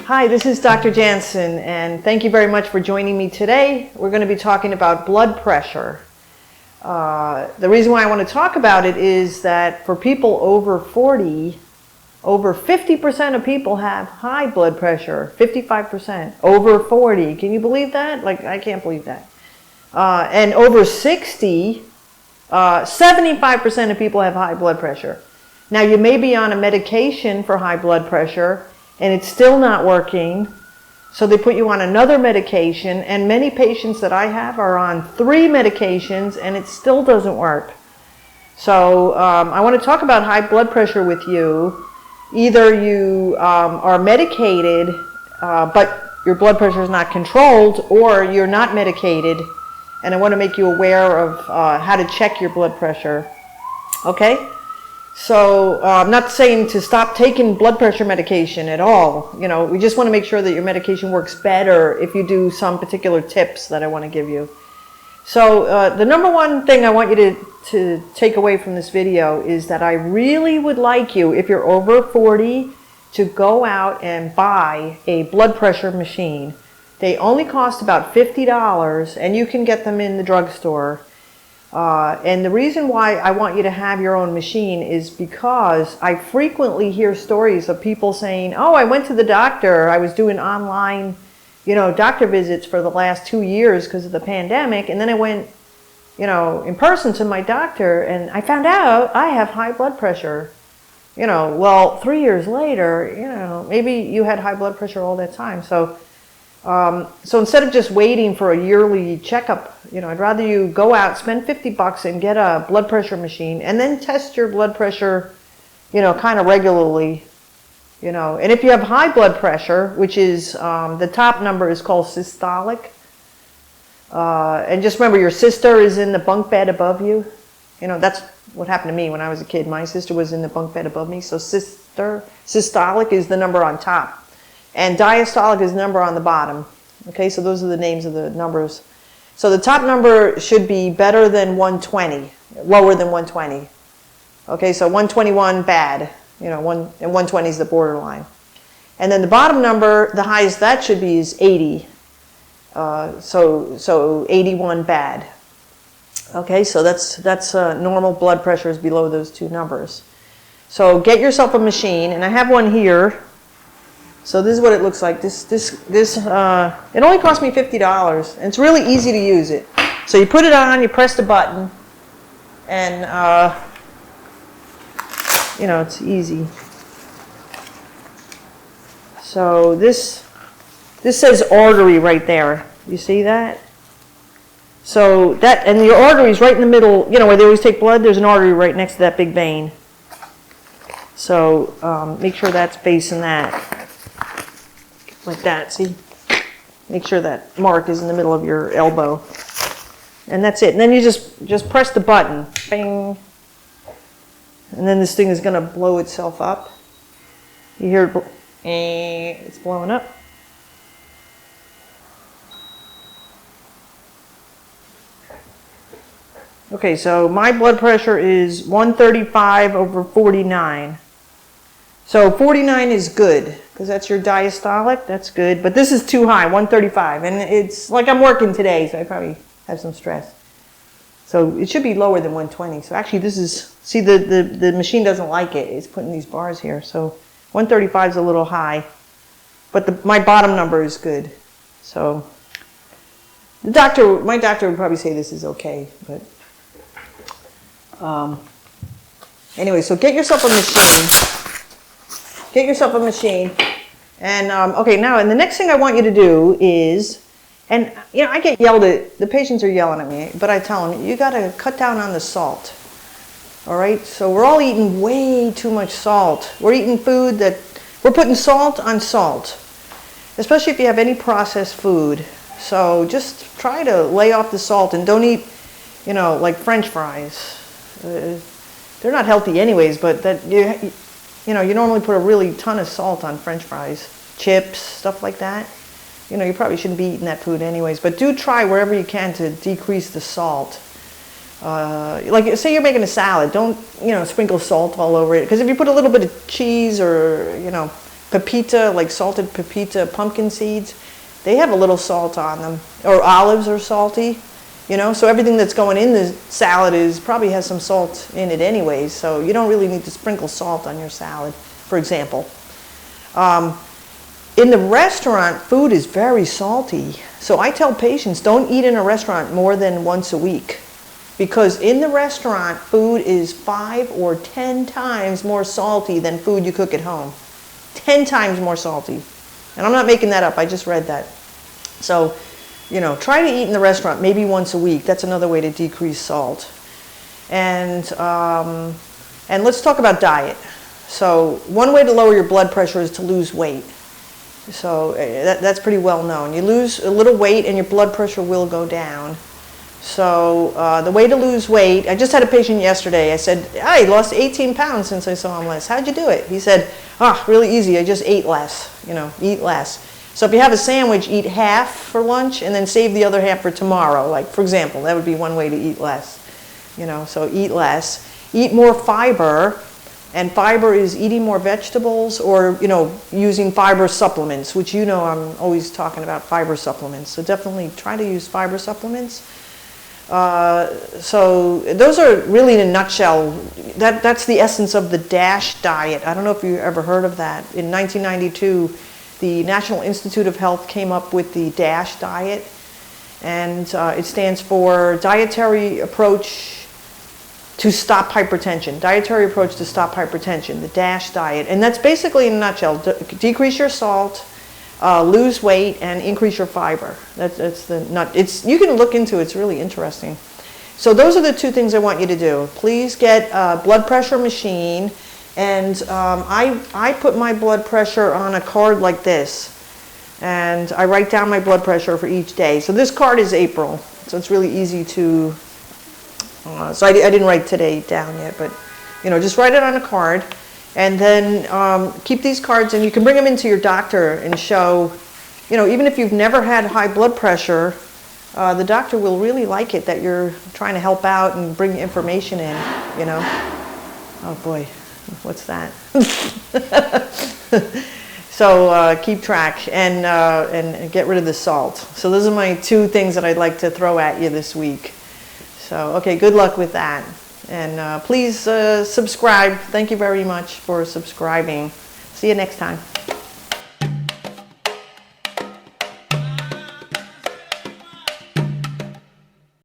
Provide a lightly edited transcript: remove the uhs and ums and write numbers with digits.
Hi, this is Dr. Janson, and thank you very much for joining me today. We're going to be talking about blood pressure. The reason why I want to talk about it is that for people over 40, over 50% of people have high blood pressure, 55%, over 40. Can you believe that? Like, I can't believe that. And over 60, 75% of people have high blood pressure. Now, you may be on a medication for high blood pressure, and it's still not working, so they put you on another medication, and many patients that I have are on 3 medications, and it still doesn't work. So I want to talk about high blood pressure with you. Either you are medicated, but your blood pressure is not controlled, or you're not medicated, and I want to make you aware of how to check your blood pressure. Okay? So I'm not saying to stop taking blood pressure medication at all. You know, we just want to make sure that your medication works better if you do some particular tips that I want to give you. So the number one thing I want you to take away from this video is that I really would like you, if you're over 40, to go out and buy a blood pressure machine. They only cost about $50, and you can get them in the drugstore. And the reason why I want you to have your own machine is because I frequently hear stories of people saying, oh, I went to the doctor, I was doing online, doctor visits for the last 2 years because of the pandemic, and then I went, in person to my doctor, and I found out I have high blood pressure. Well, 3 years later, maybe you had high blood pressure all that time. So instead of just waiting for a yearly checkup, I'd rather you go out, spend $50 and get a blood pressure machine, and then test your blood pressure, kind of regularly, And if you have high blood pressure, which is, the top number is called systolic, and just remember your sister is in the bunk bed above you. That's what happened to me when I was a kid. My sister was in the bunk bed above me, so systolic is the number on top. And diastolic is the number on the bottom. Okay, so those are the names of the numbers. So the top number should be better than 120, lower than 120. Okay, so 121 bad, and 120 is the borderline. And then the bottom number, the highest that should be is 80. So 81 bad. Okay, so that's normal blood pressure is below those two numbers. So get yourself a machine, and I have one here. So this is what it looks like. It only cost me $50, and it's really easy to use it. So you put it on, you press the button, and it's easy. So this says artery right there. You see that? So that, and your artery is right in the middle. Where they always take blood. There's an artery right next to that big vein. So make sure that's facing that. Like that, see? Make sure that mark is in the middle of your elbow. And that's it. And then you just press the button. Bing. And then this thing is going to blow itself up. You hear it, it's blowing up. Okay, so my blood pressure is 135 over 49. So 49 is good, because that's your diastolic, that's good. But this is too high, 135. And it's like I'm working today, so I probably have some stress. So it should be lower than 120. So actually this is, see the machine doesn't like it. It's putting these bars here. So 135 is a little high. But my bottom number is good. So my doctor would probably say this is okay. But anyway, so get yourself a machine. Get yourself a machine, and okay, now, and the next thing I want you to do is, and I get yelled at, the patients are yelling at me, but I tell them, you got to cut down on the salt, all right? So we're all eating way too much salt. We're eating food that, we're putting salt on salt, especially if you have any processed food. So just try to lay off the salt and don't eat, like French fries. They're not healthy anyways, but that you normally put a really ton of salt on French fries, chips, stuff like that. You probably shouldn't be eating that food anyways, but do try wherever you can to decrease the salt. Like, say you're making a salad, don't, sprinkle salt all over it, because if you put a little bit of cheese or, pepita, like salted pepita pumpkin seeds, they have a little salt on them. Or olives are salty, you know, so everything that's going in the salad probably has some salt in it anyways, so you don't really need to sprinkle salt on your salad, for example. In the restaurant, food is very salty. So I tell patients, don't eat in a restaurant more than once a week. Because in the restaurant, food is 5 or 10 times more salty than food you cook at home. 10 times more salty. And I'm not making that up, I just read that. So, you know, try to eat in the restaurant maybe once a week. That's another way to decrease salt. And let's talk about diet. So one way to lower your blood pressure is to lose weight. So that's pretty well known. You lose a little weight and your blood pressure will go down. So the way to lose weight, I just had a patient yesterday. I said, I lost 18 pounds since I saw him last. How'd you do it? He said, really easy. I just ate less, you know, eat less. So if you have a sandwich, eat half for lunch and then save the other half for tomorrow. Like, for example, that would be one way to eat less. You know, so eat less. Eat more fiber. And fiber is eating more vegetables or, you know, using fiber supplements, which you know I'm always talking about fiber supplements. So definitely try to use fiber supplements. So those are really in a nutshell, that's the essence of the DASH diet. I don't know if you ever heard of that. In 1992, the National Institute of Health came up with the DASH diet. And it stands for Dietary Approach to Stop Hypertension. Dietary Approach to Stop Hypertension, the DASH diet. And that's basically in a nutshell, decrease your salt, lose weight, and increase your fiber. That's the nut. You can look into it, it's really interesting. So those are the two things I want you to do. Please get a blood pressure machine, and I put my blood pressure on a card like this, and I write down my blood pressure for each day. So this card is April, so it's really easy to, so I didn't write today down yet, but you know, just write it on a card. And then keep these cards, and you can bring them into your doctor and show, you know, even if you've never had high blood pressure, the doctor will really like it that you're trying to help out and bring information in, you know. Oh boy, what's that? So keep track and get rid of the salt. So those are my two things that I'd like to throw at you this week. So, okay, good luck with that. And please subscribe. Thank you very much for subscribing. See you next time.